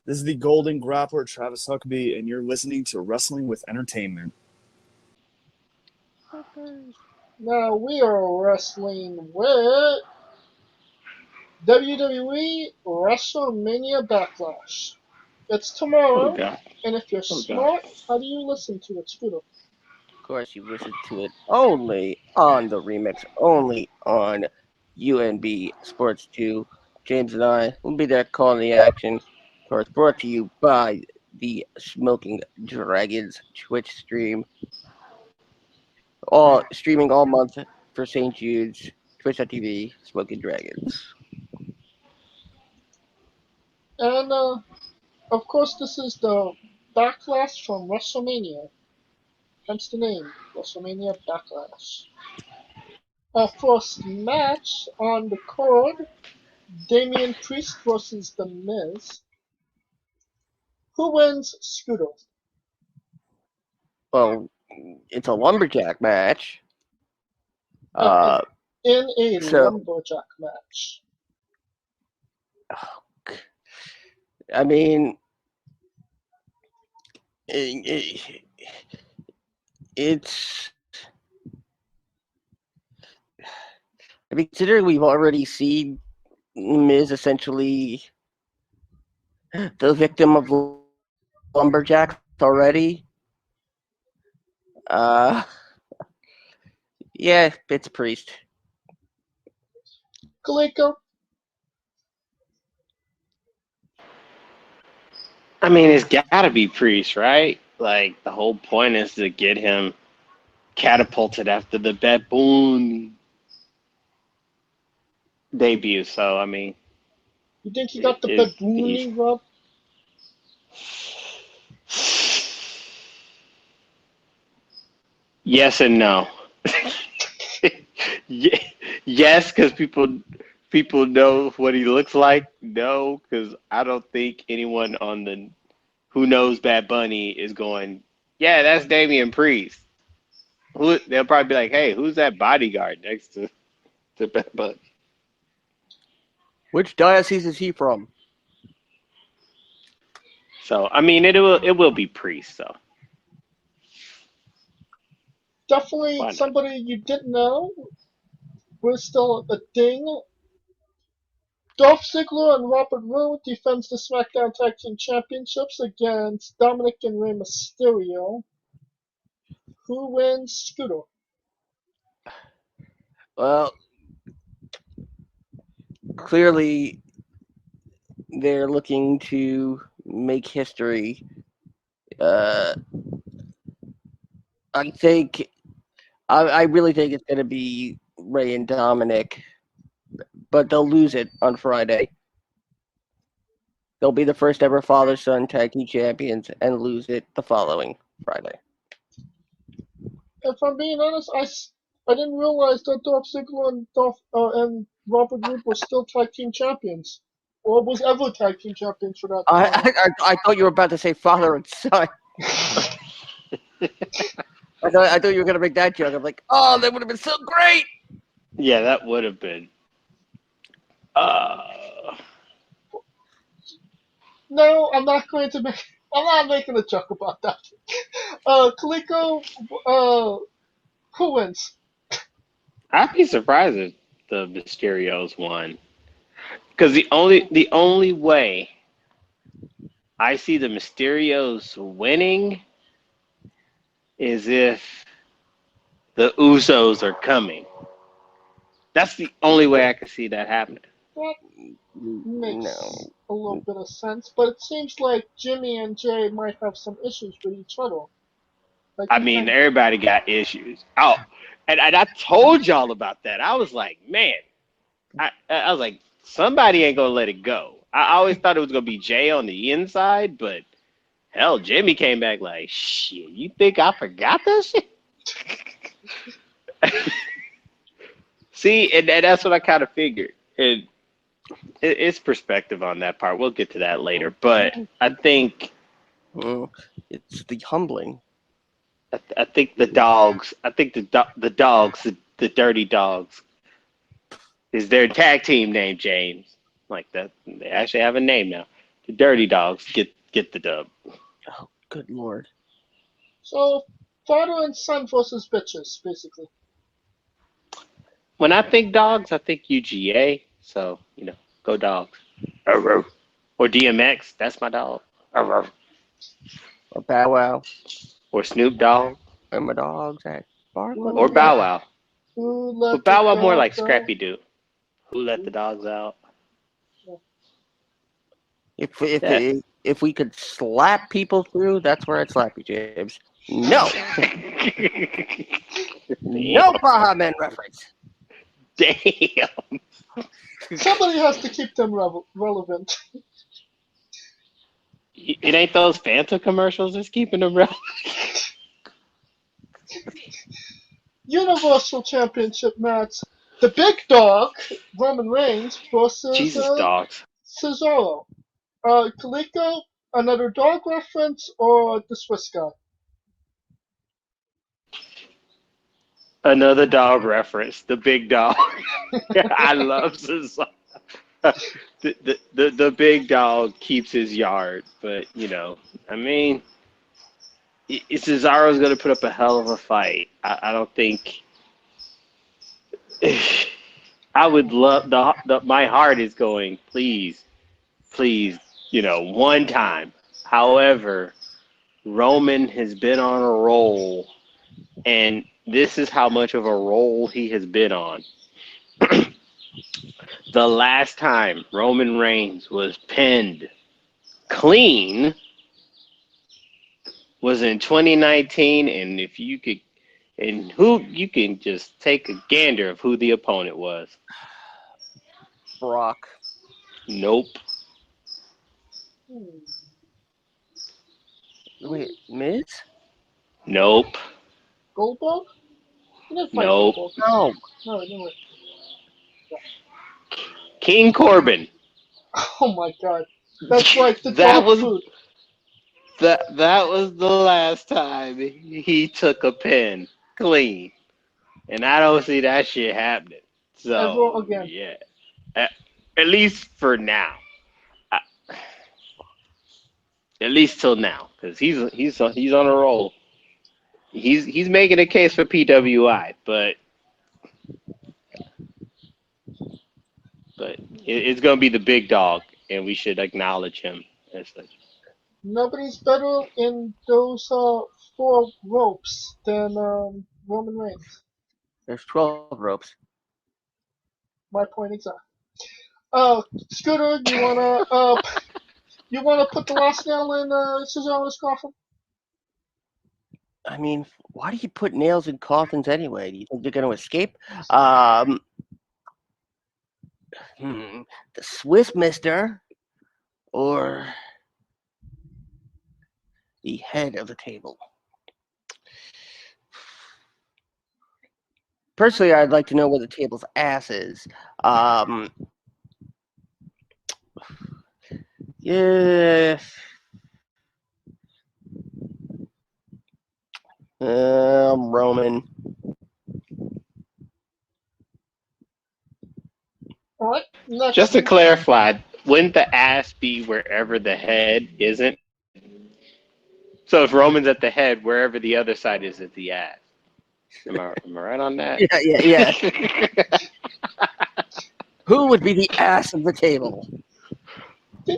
This is the Golden Grappler, Travis Huckabee, and you're listening to Wrestling with Entertainment. Now we are wrestling with WWE WrestleMania Backlash. It's tomorrow, and if you're smart, how do you listen to it, Scooter? Of course, you listen to it only on the remix, only on UNB Sports 2. James and I will be there calling the action. Of course, brought to you by the Smoking Dragons Twitch stream. All streaming all month for St. Jude's, Twitch.tv, Smoking Dragons. And, of course, this is the Backlash from WrestleMania. Hence the name, WrestleMania Backlash. Our first match on the card, Damian Priest versus The Miz. Who wins, Scooter? Well, it's a lumberjack match. In a lumberjack match. I mean, it's. I mean, considering we've already seen Miz essentially the victim of lumberjacks already. Yeah, it's Priest. Kaliko? I mean, it's got to be Priest, right? Like, the whole point is to get him catapulted after the baboon debut. So, I mean, you think he got the babooning rub? Yes and no. Yes, because people know what he looks like. No, because I don't think anyone who knows Bad Bunny is going, yeah, that's Damian Priest. They'll probably be like, hey, who's that bodyguard next to Bad Bunny? Which diocese is he from? So, I mean, it will be Priest, so. Definitely somebody you didn't know. We're still a ding. Dolph Ziggler and Robert Roode defends the SmackDown Tag Team Championships against Dominic and Rey Mysterio. Who wins, Scooter? Well, clearly they're looking to make history. I really think it's going to be Rey and Dominic, but they'll lose it on Friday. They'll be the first ever father-son tag team champions and lose it the following Friday. If I'm being honest, I didn't realize that Dolph Ziggler and Robert Roode were still tag team champions, or was ever tag team champions for that. I thought you were about to say father and son. I thought you were going to make that joke. I'm like, oh, that would have been so great. Yeah, that would have been. No, I'm not making a joke about that. Kaliko, who wins? I'd be surprised if the Mysterios won. Because the only way I see the Mysterios winning is if the Usos are coming. That's the only way I can see that happening. That makes a little bit of sense, but it seems like Jimmy and Jay might have some issues with each other. Like, I mean, everybody got issues. Oh, and I told y'all about that. I was like, man, I was like, somebody ain't gonna let it go. I always thought it was gonna be Jay on the inside, but hell, Jimmy came back like, shit, you think I forgot that shit? See, and that's what I kind of figured. It's perspective on that part. We'll get to that later. But I think it's the humbling. I think the dogs. I think the dogs, the dirty dogs, is their tag team name, James. Like that, they actually have a name now. Dirty Dogs get the dub. Oh, good lord. So, father and son versus bitches, basically. When I think dogs, I think UGA. So, go Dogs. Or DMX, that's my dog. Or Bow Wow. Or Snoop Dogg. And my dogs at bark. Or Bow Wow. Who let But Bow Wow the more like dog Scrappy Doo. Who let the dogs out? If we could slap people through, that's where I'd slap you, James. No. No Baha Men reference. Damn. Somebody has to keep them relevant. It ain't those Fanta commercials that's keeping them relevant. Universal Championship match. The big dog, Roman Reigns, versus Jesus, dogs. Cesaro. Kaliko, another dog reference, or the Swiss guy? Another dog reference. The big dog. I love Cesaro. The big dog keeps his yard, but I mean, Cesaro's going to put up a hell of a fight. I don't think. I would love my heart is going, please, one time. However, Roman has been on a roll, and this is how much of a roll he has been on. The last time Roman Reigns was pinned clean was in 2019, and if you could, and who you can just take a gander of who the opponent was. Brock. Nope. Wait, Miz? Nope. Goldberg? He didn't fight Nope. Goldberg. No. No. King Corbin. Oh my god. That's right, the That dog was food. that was the last time he took a pin clean, and I don't see that shit happening. So Ever again. yeah, at least for now. At least till now, because he's on a roll. He's making a case for PWI, but it's gonna be the big dog, and we should acknowledge him as such. Nobody's better in those 4 ropes than Roman Reigns. There's 12 ropes. My point exactly. Scooter, you wanna put the last nail in Cesaro's coffin? I mean, why do you put nails in coffins anyway? Do you think they're going to escape? The Swiss Mister or the head of the table? Personally, I'd like to know where the table's ass is. Yeah. Roman. Alright, next. Just to clarify, wouldn't the ass be wherever the head isn't? So if Roman's at the head, wherever the other side is the ass. Am I right on that? Yeah. Who would be the ass of the table?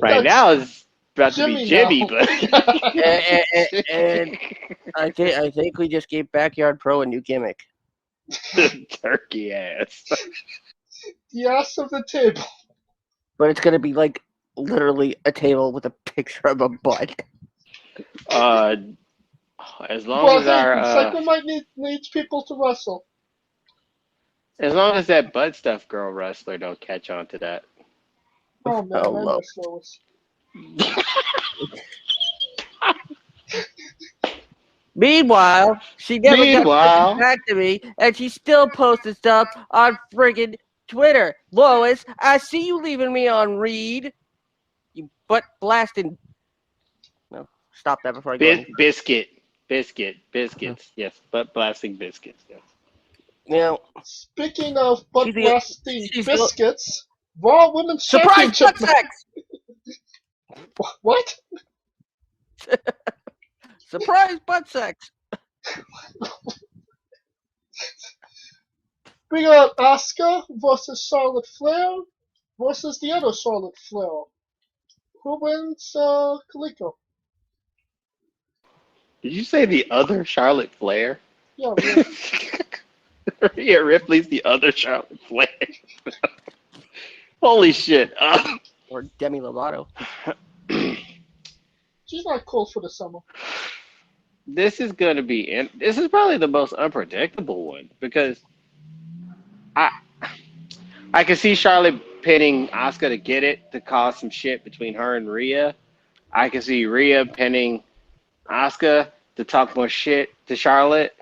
Right now it's about to be Jimmy, but and I think we just gave Backyard Pro a new gimmick. Turkey ass. The ass of the table. But it's gonna be like literally a table with a picture of a butt. As long as our Cycle might needs people to wrestle. as long as that butt stuff girl wrestler don't catch on to that. Oh man, I miss Lois. Meanwhile, she never got back to me, and she still posted stuff on friggin' Twitter. Lois, I see you leaving me on read. You butt blasting. No, stop that before I go. Biscuits. Yes, butt blasting biscuits. Yes. Now, speaking of butt blasting she's biscuits, Raw Women's surprise Championship butt sex. What? Surprise butt sex. We got Asuka versus Charlotte Flair versus the other Charlotte Flair. Who wins, Kaliko? Did you say the other Charlotte Flair? Yeah, Rhea. Rhea Ripley's the other Charlotte Flair. Holy shit. Or Demi Lovato. She's not cool for the summer. This is going to be, this is probably the most unpredictable one because I can see Charlotte pinning Asuka to get it to cause some shit between her and Rhea. I can see Rhea pinning Asuka to talk more shit to Charlotte.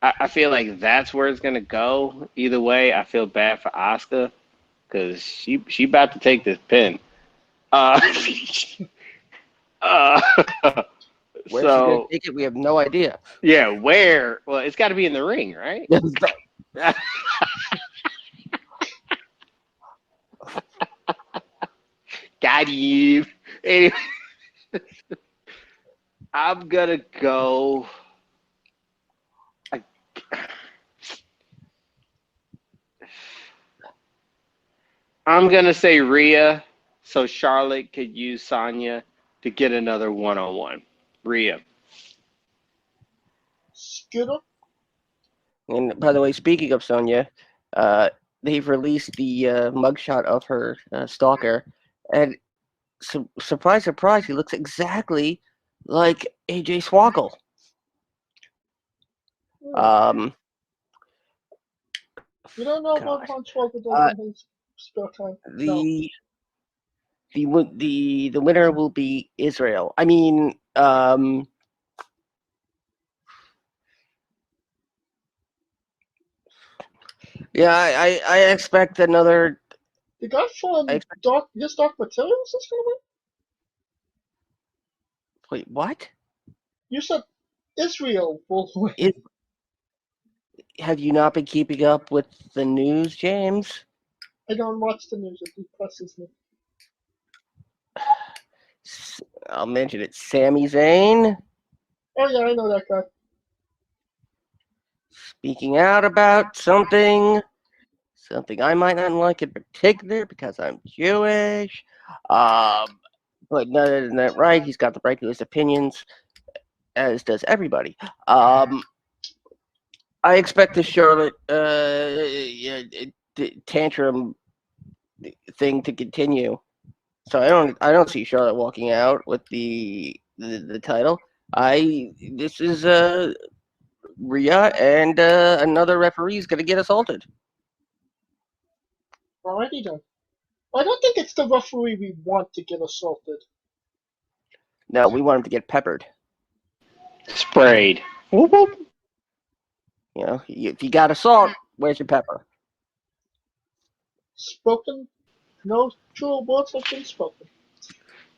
I feel like that's where it's gonna go. Either way, I feel bad for Asuka because she about to take this pin. Where's she gonna take it? We have no idea. Yeah, where? Well, it's got to be in the ring, right? Got you. Anyway, I'm gonna go. I'm gonna say Rhea, so Charlotte could use Sonya to get another one-on-one. Rhea. Scooter? And by the way, speaking of Sonya, they've released the mugshot of her stalker, and surprise, surprise, he looks exactly like AJ Swoggle. You don't know God. what Hornswoggle does in his spare time? The winner will be Israel. I mean, yeah, I expect another. The guy from Dark Materials is gonna win? Wait, what? You said Israel will win. Have you not been keeping up with the news, James? I don't watch the news. It depresses me. I'll mention it. Sami Zayn. Oh yeah, I know that guy. Speaking out about something I might not like in particular because I'm Jewish. But other than that, right? He's got the right to his opinions, as does everybody. I expect the Charlotte tantrum thing to continue. So I don't see Charlotte walking out with the title. This is Rhea and another referee is going to get assaulted. Alrighty then. I don't think it's the referee we want to get assaulted. No, we want him to get peppered. Sprayed. Whoop, whoop. You know, if you got assault, where's your pepper? Spoken. No true words have been spoken.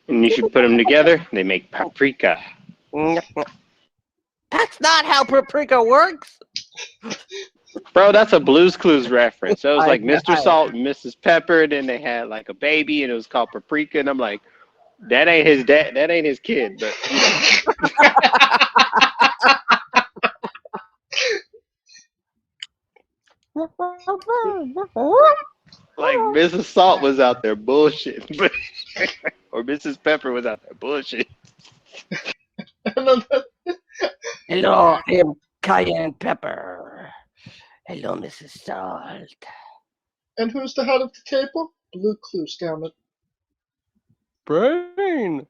And you should put them together. They make paprika. That's not how paprika works. Bro, that's a Blue's Clues reference. So it was like Mr. Salt and Mrs. Pepper. Then they had like a baby, and it was called Paprika. And I'm like, that ain't his dad. That ain't his kid. But like Mrs. Salt was out there bullshit, or Mrs. Pepper was out there bullshit. Hello, I am Cayenne Pepper. Hello, Mrs. Salt. And who's the head of the table? Blue Clues, damn it. Brain.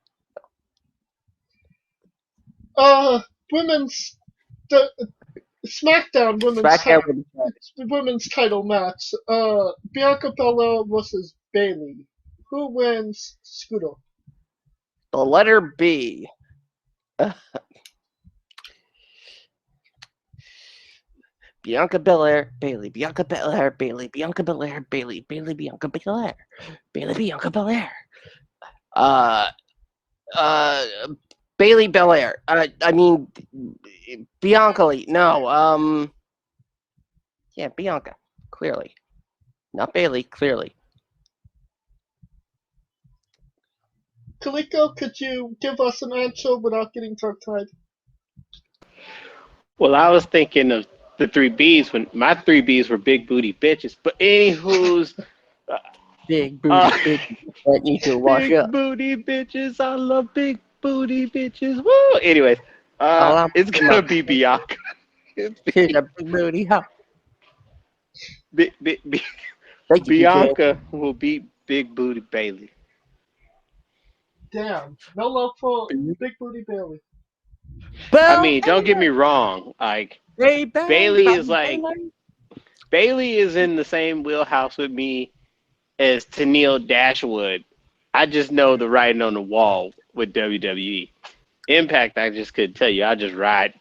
SmackDown women's title match. Bianca Belair versus Bayley. Who wins, Scooter? The letter B. Bianca Belair, Bayley, Bianca Belair, Bayley, Bianca Belair, Bayley, Bayley, Bianca Belair, Bayley, Bianca Belair. Bayley Belair. I mean, Bianca. No. Yeah, Bianca. Clearly, not Bayley. Clearly. Kaliko, could you give us an answer without getting tongue-tied? Well, I was thinking of the three Bs when my three Bs were big booty bitches. But anywho's Big booty uh, bitches that need to wash big up. booty bitches. I love big booty bitches. Woo! Anyways, All I'm it's talking gonna about be Bianca. It's is a big booty. Huh? Thank you, TK. Bianca will beat Big Booty Bailey. Damn, no love for Big Booty Bailey. I Bell mean, don't get me wrong. Like Hey, bang, Bailey is bang, like bang. Bailey is in the same wheelhouse with me as Tennille Dashwood. I just know the writing on the wall with WWE. Impact, I just couldn't tell you. I just ride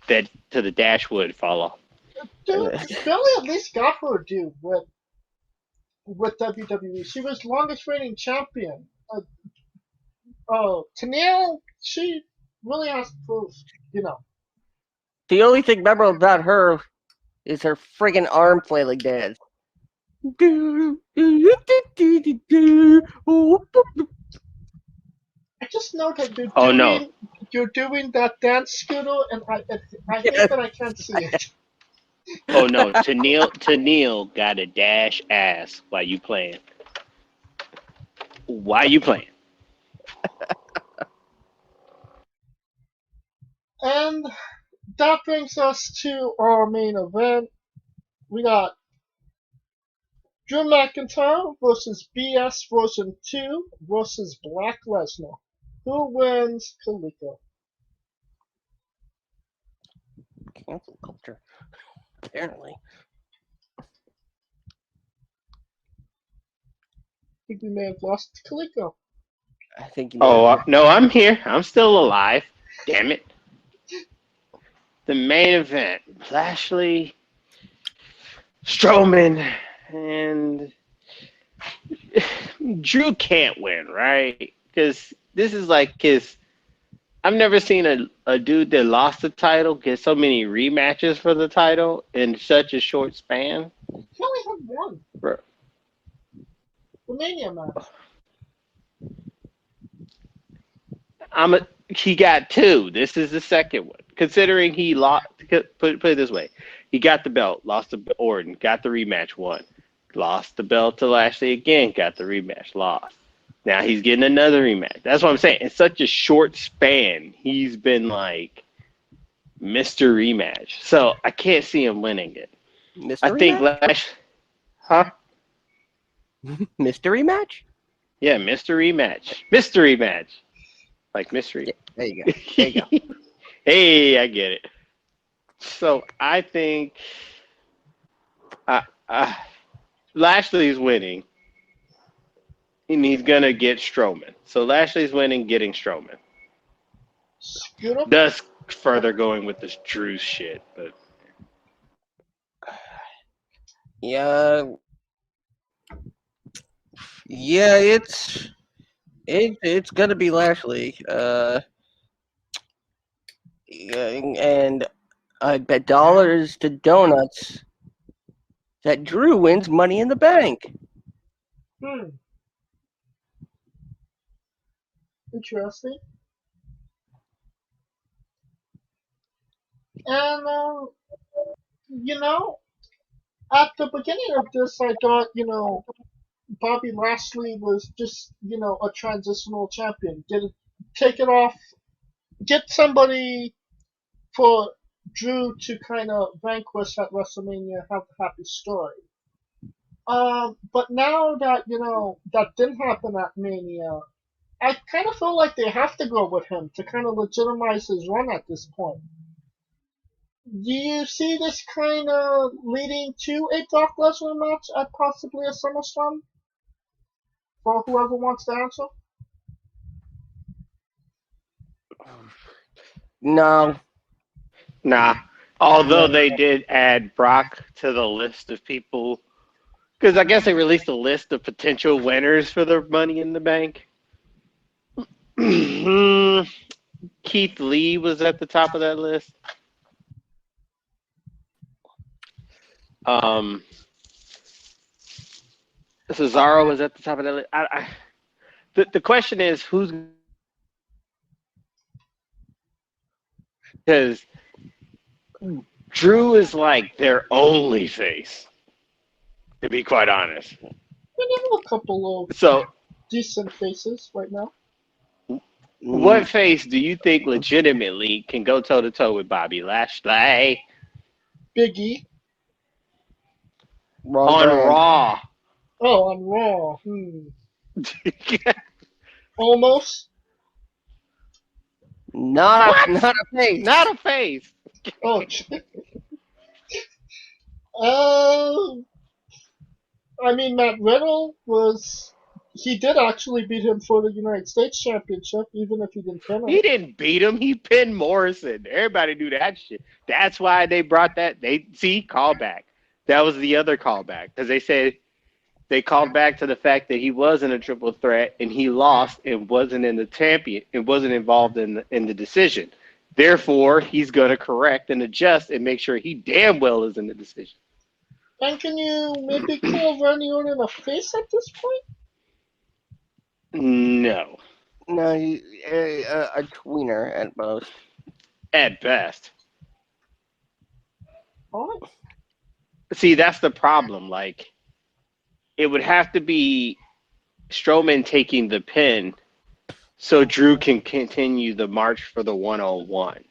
that to the Dashwood fall off. Dude, Bailey at least got her due with WWE. She was longest reigning champion. Tennille, she really has to prove, The only thing memorable about her is her friggin' arm flailing dance. I just know that Oh no. you're doing that dance, Scooter, and I hate that I can't see it. Oh no. Tennille got a dash ass while you playing. Why you playing? And that brings us to our main event. We got Drew McIntyre versus BS version 2 versus Brock Lesnar. Who wins, Kaliko? Cancel culture, apparently. I think we may have lost Kaliko. I think you Oh no, I'm here. I'm still alive. Damn it. The main event: Lashley, Strowman, and Drew can't win, right? Because this is like his. I've never seen a dude that lost the title get so many rematches for the title in such a short span. He only had one. Bro. The Mania match. He got two. This is the second one. Considering he lost, put it this way, he got the belt, lost to Orton, got the rematch, won, lost the belt to Lashley again, got the rematch, lost. Now he's getting another rematch. That's what I'm saying. In such a short span, he's been like Mr. Rematch. So I can't see him winning it. I Mystery think match? huh? Mystery match? Yeah, Mr. Rematch. Mystery match. Like mystery. Yeah, there you go. There you go. Hey, I get it. So I think uh, Lashley's winning, and he's gonna get Strowman. So Lashley's winning, getting Strowman. Scooter? Thus, further going with this Drew shit, but Yeah. Yeah, it's gonna be Lashley. And I bet dollars to donuts that Drew wins Money in the Bank. Interesting. And, at the beginning of this, I thought, Bobby Lashley was just, a transitional champion. Take it off, get somebody for Drew to kind of vanquish at WrestleMania, have a happy story. But now that, that didn't happen at Mania, I kind of feel like they have to go with him to kind of legitimize his run at this point. Do you see this kind of leading to a Brock Lesnar match at possibly a SummerSlam? For whoever wants to answer? No. nah. Although No. they did add Brock to the list of people, because I guess they released a list of potential winners for the Money in the Bank. Keith Lee was at the top of that list. Cesaro was at the top of that list. the question is who's, because Drew is like their only face, to be quite honest. We have a couple of So, decent faces right now. what face do you think legitimately can go toe to toe with Bobby Lashley Big E. Wrong on brand. Raw? Oh, on Raw. Almost. Not What? a face. Not a face. Oh, I mean, Matt Riddle he did actually beat him for the United States Championship, even if he didn't pin him. He didn't beat him. He pinned Morrison. Everybody knew that shit. That's why they brought that. Callback. That was the other callback, because they said they called back to the fact that he wasn't a triple threat and he lost and wasn't in the champion and wasn't involved in the decision. Therefore, he's going to correct and adjust and make sure he damn well is in the decision. And can you maybe call Randy Orton a face at this point? No, No, a tweener at most. at best. Alright. See, that's the problem. Like, it would have to be Strowman taking the pin so Drew can continue the march for the 101.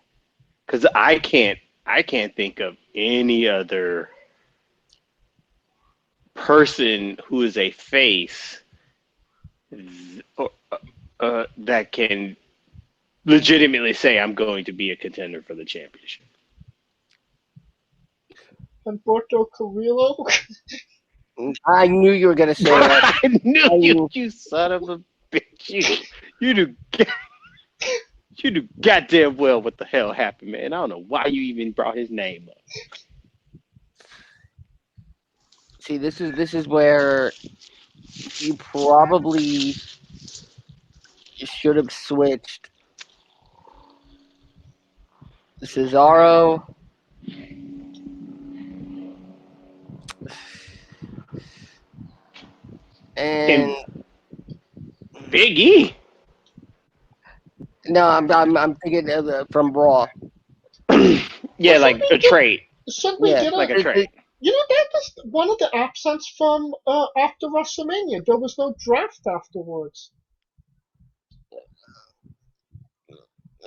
Because I can't think of any other person who is a face that can legitimately say I'm going to be a contender for the championship. Humberto Carrillo. I knew you were gonna say that. I knew you son of a bitch. You knew goddamn well what the hell happened, man. I don't know why you even brought his name up. See, this is where you probably should have switched Cesaro and Big E. no, I'm thinking of from Raw. Yeah, like a trade. Should we Yeah, get Like a trade. You know, that was one of the absence from after WrestleMania. There was no draft afterwards.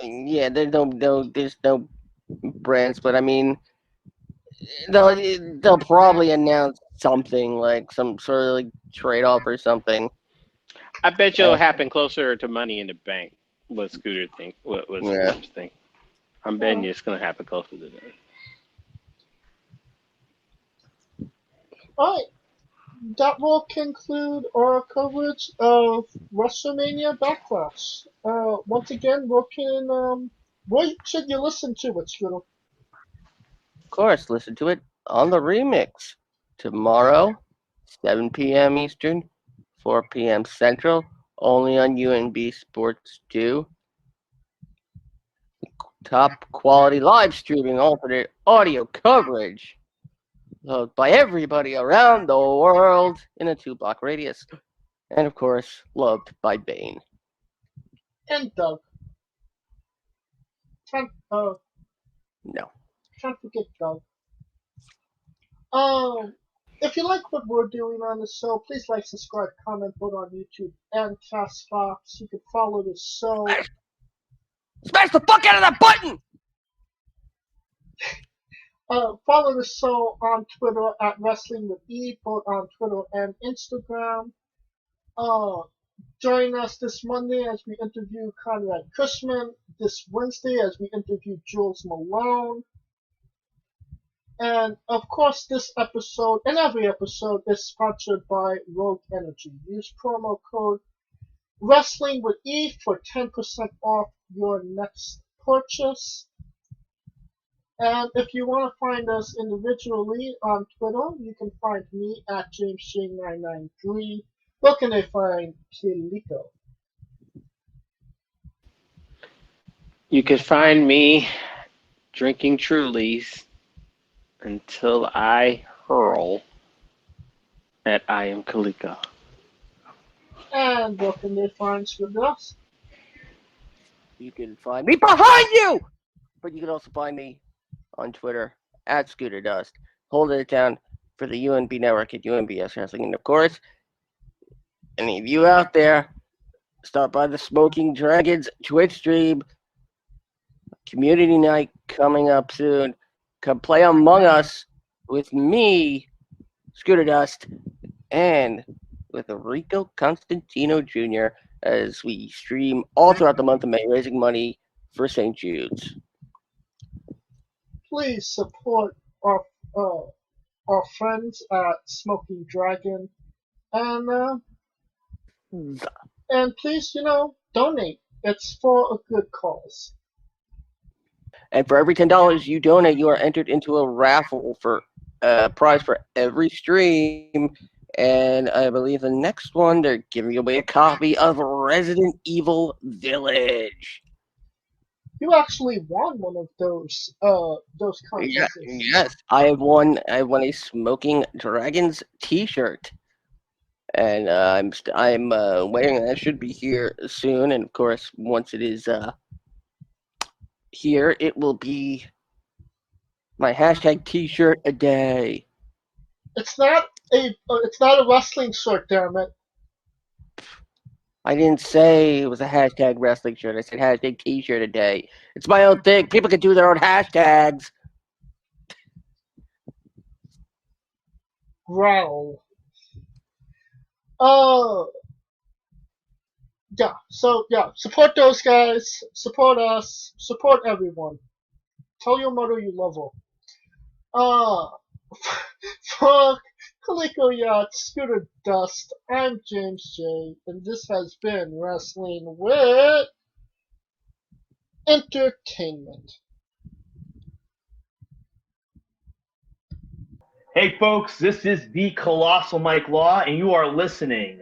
Yeah, there's no brands, but I mean, they'll probably announce something like some sort of like trade off or something. I bet you it'll happen closer to Money in the Bank. What Scooter think? What Yeah. Scooter's think? I'm betting you it's gonna happen closer to that. Alright, that will conclude our coverage of WrestleMania Backlash. Once again, where should you listen to it, Scooter? Of course, listen to it on the remix tomorrow, 7 p.m. Eastern, 4 p.m. Central, only on UNB Sports 2. Top quality live streaming alternate audio coverage loved by everybody around the world in a 2-block radius. And of course, loved by Bane. And Doug. Can't forget Doug. If you like what we're doing on the show, please like, subscribe, comment, vote on YouTube and Castbox. You can follow the show. Smash the fuck out of that button! Follow the show on Twitter at Wrestling with E, both on Twitter and Instagram. Join us this Monday as we interview Conrad Cushman. This Wednesday as we interview Jules Malone. And of course, this episode and every episode is sponsored by Rogue Energy. Use promo code Wrestling with E for 10% off your next purchase. And if you want to find us individually on Twitter, you can find me at JamesJ993. Where can they find Kiliko? You can find me drinking Trulies until I hurl at I Am Kalika. And And where can they find Screwdust? You can find me behind you, but you can also find me on Twitter at Scooter Dust, holding it down for the UNB network at UNBS Wrestling. And of course, any of you out there, stop by the Smoking Dragons Twitch stream. Community night coming up soon. Come play Among Us with me, Scooter Dust, and with Rico Constantino Jr. as we stream all throughout the month of May, raising money for St. Jude's. Please support our friends at Smoking Dragon, and please, donate. It's for a good cause. And for every $10 you donate, you are entered into a raffle for a prize for every stream. And I believe the next one, they're giving away a copy of Resident Evil Village. You actually won one of those contests. Yes, I won a Smoking Dragons T-shirt, and I'm wearing that. It should be here soon, and of course, once it is here, it will be my hashtag T-shirt a day. It's not a wrestling shirt, damn it. I didn't say it was a hashtag wrestling shirt. I said hashtag T-shirt a day. It's my own thing. People can do their own hashtags. Growl. Yeah. So yeah, support those guys. Support us. Support everyone. Tell your mother you love her. For Coleco Yacht, Scooter Dust, I'm James J, and this has been Wrestling with Entertainment. Hey folks, this is the Colossal Mike Law, and you are listening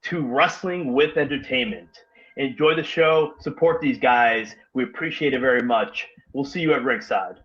to Wrestling with Entertainment. Enjoy the show, support these guys. We appreciate it very much. We'll see you at ringside.